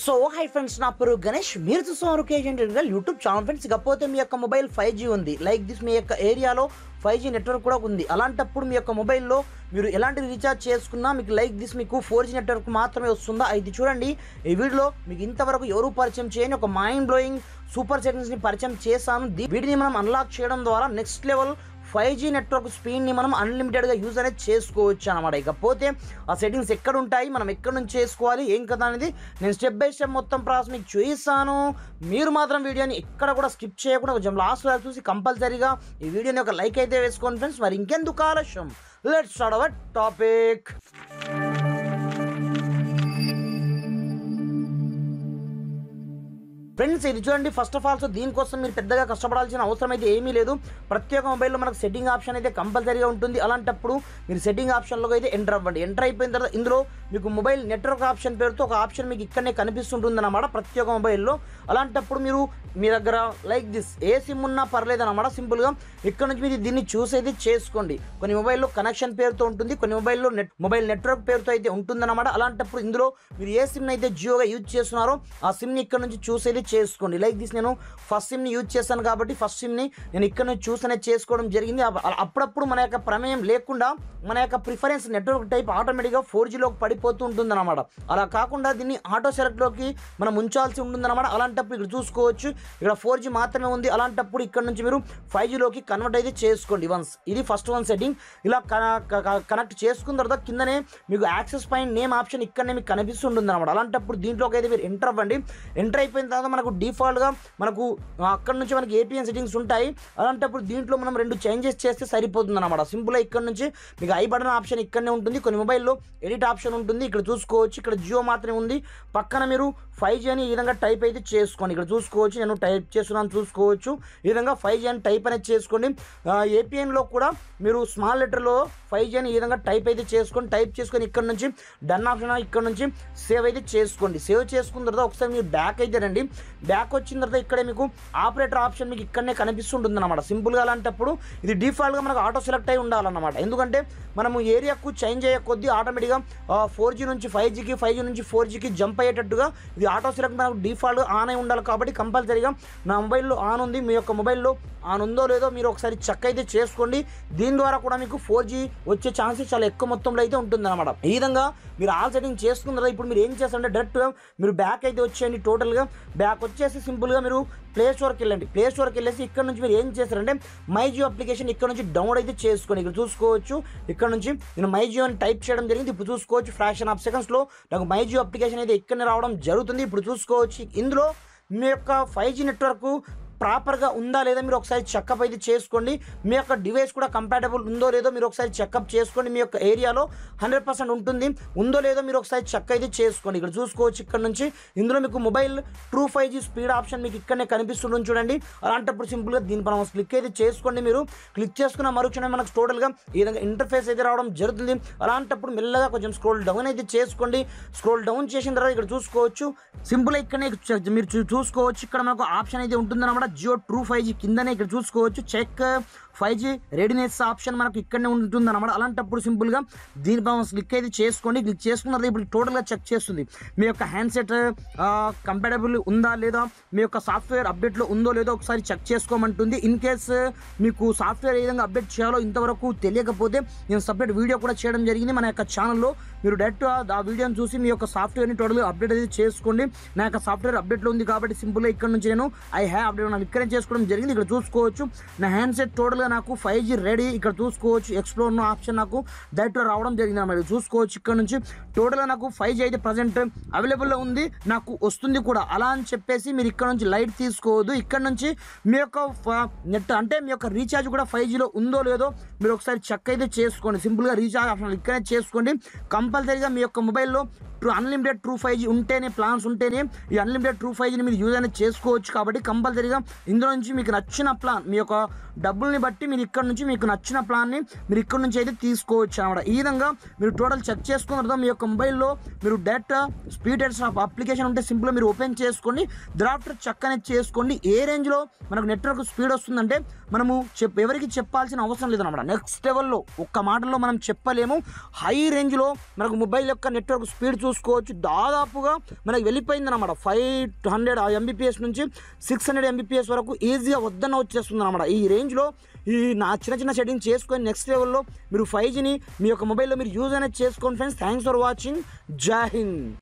So hi friends, నా పేరు గణేష్. మీరు చూస్తున్నారు కేజెన్ టెక్నికల్ యూట్యూబ్ ఛానల్. ఫ్రెండ్స్, ఇకపోతే మీ యొక్క మొబైల్ 5G ఉంది, లైక్ దిస్ మీ యొక్క ఏరియాలో 5G నెట్వర్క్ కూడా ఉంది. అలాంటప్పుడు మీ యొక్క మొబైల్లో మీరు ఎలాంటి రీఛార్జ్ చేసుకున్నా మీకు లైక్ దిస్ మీకు 4G నెట్వర్క్ మాత్రమే వస్తుందా? అయితే చూడండి, ఈ వీడియోలో మీకు ఇంతవరకు ఎవరు పరిచయం చేయని ఒక మైండ్ బ్లోయింగ్ సూపర్ సెట్టింగ్స్ని పరిచయం చేశాను. వీటిని మనం అన్లాక్ చేయడం ద్వారా నెక్స్ట్ లెవెల్ 5G నెట్వర్క్ స్పీడ్ని మనం అన్లిమిటెడ్గా యూజ్ అనేది చేసుకోవచ్చు అనమాట. ఇకపోతే ఆ సెట్టింగ్స్ ఎక్కడ ఉంటాయి, మనం ఎక్కడ నుంచి చేసుకోవాలి, ఏం కదా అనేది నేను స్టెప్ బై స్టెప్ మొత్తం ప్రాసెస్ మీకు చూపిస్తాను. మీరు మాత్రం వీడియోని ఎక్కడ కూడా స్కిప్ చేయకుండా కొంచెం లాస్ట్ వరకు చూసి కంపల్సరీగా ఈ వీడియోని ఒక లైక్ అయితే వేసుకోండి ఫ్రెండ్స్. మరి ఇంకెందుకు ఆలస్యం, let's start our topic. Friends, ఇది చూడండి, ఫస్ట్ ఆఫ్ ఆల్ దీనికోసం మీరు పెద్దగా కష్టపడాల్సిన అవసరం అయితే ఏమీ లేదు. ప్రతి ఒక్క మొబైల్లో మనకు సెట్టింగ్ ఆప్షన్ అయితే కంపల్సరీగా ఉంటుంది. అలాంటప్పుడు మీరు సెట్టింగ్ ఆప్షన్లోకి అయితే ఎంటర్ అవ్వండి. ఎంటర్ అయిపోయిన తర్వాత ఇందులో మీకు మొబైల్ నెట్వర్క్ ఆప్షన్ పేరుతో ఒక ఆప్షన్ మీకు ఇక్కడనే కనిపిస్తుంటుంది అన్నమాట ప్రతి ఒక్క మొబైల్లో. అలాంటప్పుడు మీరు మీ దగ్గర లైక్ దిస్ ఏ సిమ్ ఉన్నా పర్లేదు అనమాట. సింపుల్గా ఇక్కడ నుంచి మీరు దీన్ని చూస్ అయితే చేసుకోండి. కొన్ని మొబైల్లో కనెక్షన్ పేరుతో ఉంటుంది, కొన్ని మొబైల్లో మొబైల్ నెట్వర్క్ పేరుతో అయితే ఉంటుందన్నమాట. అలాంటప్పుడు ఇందులో మీరు ఏ సిమ్ అయితే జియోగా యూజ్ చేస్తున్నారో ఆ సిమ్ని ఇక్కడ నుంచి చూస్ అయితే చేసుకోండి. లైక్ దిస్ నేను ఫస్ట్ సిమ్ని యూజ్ చేస్తాను కాబట్టి ఫస్ట్ సిమ్ని నేను ఇక్కడ నుంచి చూస్ అనేది చేసుకోవడం జరిగింది. అప్పుడప్పుడు మన యొక్క ప్రమేయం లేకుండా మన యొక్క ప్రిఫరెన్స్ నెట్వర్క్ టైప్ ఆటోమేటిక్గా 4Gలోకి పడిపోతూ ఉంటుందన్నమాట. అలా కాకుండా దీన్ని ఆటో సెలెక్ట్లోకి మనం ఉంచాల్సి ఉంటుందన్నమాట. అలాంటప్పుడు ఇక్కడ చూసుకోవచ్చు, ఇక్కడ 4G మాత్రమే ఉంది. అలాంటప్పుడు ఇక్కడ నుంచి మీరు 5Gలోకి కన్వర్ట్ అయితే చేసుకోండి వన్స్. ఇది ఫస్ట్ వన్ సెట్టింగ్. ఇలా కనెక్ట్ చేసుకున్న తర్వాత కిందనే మీకు యాక్సెస్ పాయింట్ నేమ్ ఆప్షన్ ఇక్కడనే మీకు కనిపిస్తుంటుంది అనమాట. అలాంటప్పుడు దీంట్లోకి అయితే మీరు ఎంటర్ అవ్వండి. ఎంటర్ అయిపోయిన తర్వాత మనకు డిఫాల్ట్గా మనకు అక్కడ నుంచి మనకి ఏపీఎన్ సెట్టింగ్స్ ఉంటాయి. అలాంటప్పుడు దీంట్లో మనం 2 చేంజెస్ చేస్తే సరిపోతుంది అనమాట. సింపుల్గా ఇక్కడ నుంచి మీకు ఐ బటన్ ఆప్షన్ ఇక్కడనే ఉంటుంది. కొన్ని మొబైల్లో ఎడిట్ ఆప్షన్ ఉంటుంది, ఇక్కడ చూసుకోవచ్చు. ఇక్కడ జియో మాత్రమే ఉంది. పక్కన మీరు 5G అని ఈ విధంగా టైప్ అయితే చేసుకోండి. ఇక్కడ చూసుకోవచ్చు, నేను టైప్ చేస్తున్నాను, చూసుకోవచ్చు. ఈ విధంగా 5G అని టైప్ అనేది చేసుకోండి. ఏపీఎన్లో కూడా మీరు స్మాల్ లెటర్లో 5G అని ఈ విధంగా టైప్ అయితే చేసుకోండి. టైప్ చేసుకొని ఇక్కడ నుంచి డన్ ఆప్షన్ ఇక్కడ నుంచి సేవ్ అయితే చేసుకోండి. సేవ్ చేసుకున్న తర్వాత ఒకసారి మీరు బ్యాక్ అయితే రండి. బ్యాక్ వచ్చిన తర్వాత ఇక్కడే మీకు ఆపరేటర్ ఆప్షన్ మీకు ఇక్కడనే కనిపిస్తుంటుంది అనమాట. సింపుల్గా అలాంటప్పుడు ఇది డిఫాల్ట్గా మనకు ఆటో సెలెక్ట్ అయి ఉండాలన్నమాట. ఎందుకంటే మనము ఏరియాకు చేంజ్ అయ్యే కొద్దీ ఆటోమేటిక్గా 4G నుంచి 5Gకి 5G నుంచి 4Gకి జంప్ అయ్యేటట్టుగా ఇది ఆటో సెలెక్ట్ మనకు డిఫాల్ట్గా ఆన్ అయి ఉండాలి. కాబట్టి కంపల్సరీగా నా మొబైల్లో ఆన్ ఉంది, మీ యొక్క మొబైల్లో ఆన్ ఉందో లేదో మీరు ఒకసారి చెక్ అయితే చేసుకోండి. దీని ద్వారా కూడా మీకు 4G వచ్చే ఛాన్సెస్ చాలా ఎక్కువ మొత్తంలో అయితే ఉంటుందన్నమాట. ఈ విధంగా మీరు ఆల్ సెట్టింగ్ చేసుకున్న తర్వాత ఇప్పుడు మీరు ఏం చేస్తారంటే డైరెక్ట్గా మీరు బ్యాక్ అయితే వచ్చేయండి. టోటల్గా బ్యాక్ వచ్చేసి సింపుల్గా మీరు ప్లే స్టోర్కి వెళ్ళండి. ప్లే స్టోర్కి వెళ్ళేసి ఇక్కడ నుంచి మీరు ఏం చేస్తారంటే మై జియో అప్లికేషన్ ఇక్కడ నుంచి డౌన్లోడ్ అయితే చేసుకోండి. ఇక్కడ చూసుకోవచ్చు, ఇక్కడ నుంచి నేను మై జియో అని టైప్ చేయడం జరిగింది. ఇప్పుడు చూసుకోవచ్చు, ఫ్రాక్షన్ ఆఫ్ సెకండ్స్లో నాకు మై జియో అప్లికేషన్ అయితే ఇక్కడనే రావడం జరుగుతుంది. ఇప్పుడు చూసుకోవచ్చు, ఇందులో మీ యొక్క 5G నెట్వర్క్ ప్రాపర్గా ఉందా లేదా మీరు ఒకసారి చెకప్ అయితే చేసుకోండి. మీ యొక్క డివైస్ కూడా కంపాటబుల్ ఉందో లేదో మీరు ఒకసారి చెకప్ చేసుకోండి. మీ యొక్క ఏరియాలో 100% ఉంటుంది, ఉందో లేదో మీరు ఒకసారి చెక్ అయితే చేసుకోండి. ఇక్కడ చూసుకోవచ్చు, ఇక్కడ నుంచి ఇందులో మీకు mobile true 5G speed option మీకు ఇక్కడనే కనిపిస్తుంది చూడండి. అలాంటప్పుడు సింపుల్గా దీనిపై మనం క్లిక్ అయితే చేసుకోండి. మీరు క్లిక్ చేసుకున్న మరుక్షణం మనకు టోటల్గా ఈ విధంగా ఇంటర్ఫేస్ అయితే రావడం జరుగుతుంది. అలాంటప్పుడు మెల్లగా కొంచెం స్క్రోల్ డౌన్ అయితే చేసుకోండి. స్క్రోల్ డౌన్ చేసిన తర్వాత ఇక్కడ చూసుకోవచ్చు, సింపుల్గా ఇక్కడనే మీరు చూసుకోవచ్చు, ఇక్కడ మనకు ఆప్షన్ అయితే ఉంటుందన్నమాట. జియో ట్రూ 5G కిందనే ఇక్కడ చూసుకోవచ్చు చెక్ 5G రెడీనెస్ ఆప్షన్ మనకు ఇక్కడనే ఉంటుంది అనమాట. అలాంటప్పుడు సింపుల్గా దీనిపై క్లిక్ అయితే చేసుకోండి. క్లిక్ చేసుకున్నది ఇప్పుడు టోటల్గా చెక్ చేస్తుంది మీ యొక్క హ్యాండ్సెట్ కంపాటబుల్ ఉందా లేదా, మీ యొక్క సాఫ్ట్వేర్ అప్డేట్లో ఉందో లేదో ఒకసారి చెక్ చేసుకోమంటుంది. ఇన్ కేస్ మీకు సాఫ్ట్వేర్ ఏ విధంగా అప్డేట్ చేయాలో ఇంతవరకు తెలియకపోతే నేను సపరేట్ వీడియో కూడా చేయడం జరిగింది మన యొక్క ఛానల్లో. మీరు డైరెక్ట్ ఆ వీడియోని చూసి మీ యొక్క సాఫ్ట్వేర్ని టోటల్గా అప్డేట్ అయితే చేసుకోండి. నా యొక్క సాఫ్ట్వేర్ అప్డేట్లో ఉంది కాబట్టి సింపుల్గా ఇక్కడ నుంచి నేను ఐ హ్యావ్ అప్డేట్ ఇక్కడే చేసుకోవడం జరిగింది. ఇక్కడ చూసుకోవచ్చు, నా హ్యాండ్సెట్ టోటల్గా నాకు 5G రెడీ. ఇక్కడ చూసుకోవచ్చు, ఎక్స్ప్లోర్ ఆప్షన్ నాకు డైరెక్ట్గా రావడం జరిగింది అన్నమాట. చూసుకోవచ్చు, ఇక్కడ నుంచి టోటల్గా నాకు 5G అయితే ప్రజెంట్ అవైలబుల్లో ఉంది, నాకు వస్తుంది కూడా. అలా అని చెప్పేసి మీరు ఇక్కడ నుంచి లైట్ తీసుకోవద్దు. ఇక్కడ నుంచి మీ యొక్క నెట్ అంటే మీ యొక్క రీఛార్జ్ కూడా 5Gలో ఉందో లేదో మీరు ఒకసారి చెక్ అయితే చేసుకోండి. సింపుల్గా రీఛార్జ్ ఆప్షన్ ఇక్కడే చేసుకోండి. కంపల్సరీగా మీ యొక్క మొబైల్లో అన్లిమిటెడ్ ట్రూ 5G ఉంటేనే, ప్లాన్స్ ఉంటేనే ఈ అన్లిమిటెడ్ ట్రూ 5Gని మీరు యూజ్ అనేది చేసుకోవచ్చు. కాబట్టి కంపల్సరీగా ఇందులో నుంచి మీకు నచ్చిన ప్లాన్ మీ యొక్క డబ్బుల్ని బట్టి మీరు ఇక్కడ నుంచి మీకు నచ్చిన ప్లాన్ని మీరు ఇక్కడ నుంచి అయితే తీసుకోవచ్చు అన్నమాట. ఈ విధంగా మీరు టోటల్ చెక్ చేసుకున్న తర్వాత మీ యొక్క మొబైల్లో మీరు data speed test of application ఉంటే సింపుల్గా మీరు ఓపెన్ చేసుకోండి. డ్రాఫ్టర్ చెక్ అనేది చేసుకోండి. ఏ రేంజ్లో మనకు నెట్వర్క్ స్పీడ్ వస్తుందంటే మనము ఎవరికి చెప్పాల్సిన అవసరం లేదన్నమాట. నెక్స్ట్ లెవెల్లో ఒక్క మాటలో మనం చెప్పలేము. హై రేంజ్లో మనకు మొబైల్ యొక్క నెట్వర్క్ స్పీడ్ చూసుకోవచ్చు. దాదాపుగా మనకి వెళ్ళిపోయింది అనమాట 500 MBPS నుంచి 600 MBPS వరకు ఈజీగా వద్దన్న వచ్చేస్తుంది అనమాట. ఈ రేంజ్లో ఈ నా చిన్న సెట్టింగ్ చేసుకొని నెక్స్ట్ లెవెల్లో మీరు 5Gని మీ యొక్క మొబైల్లో మీరు యూజ్ అనేది చేసుకోండి ఫ్రెండ్స్. Thanks for watching. జై హింద్.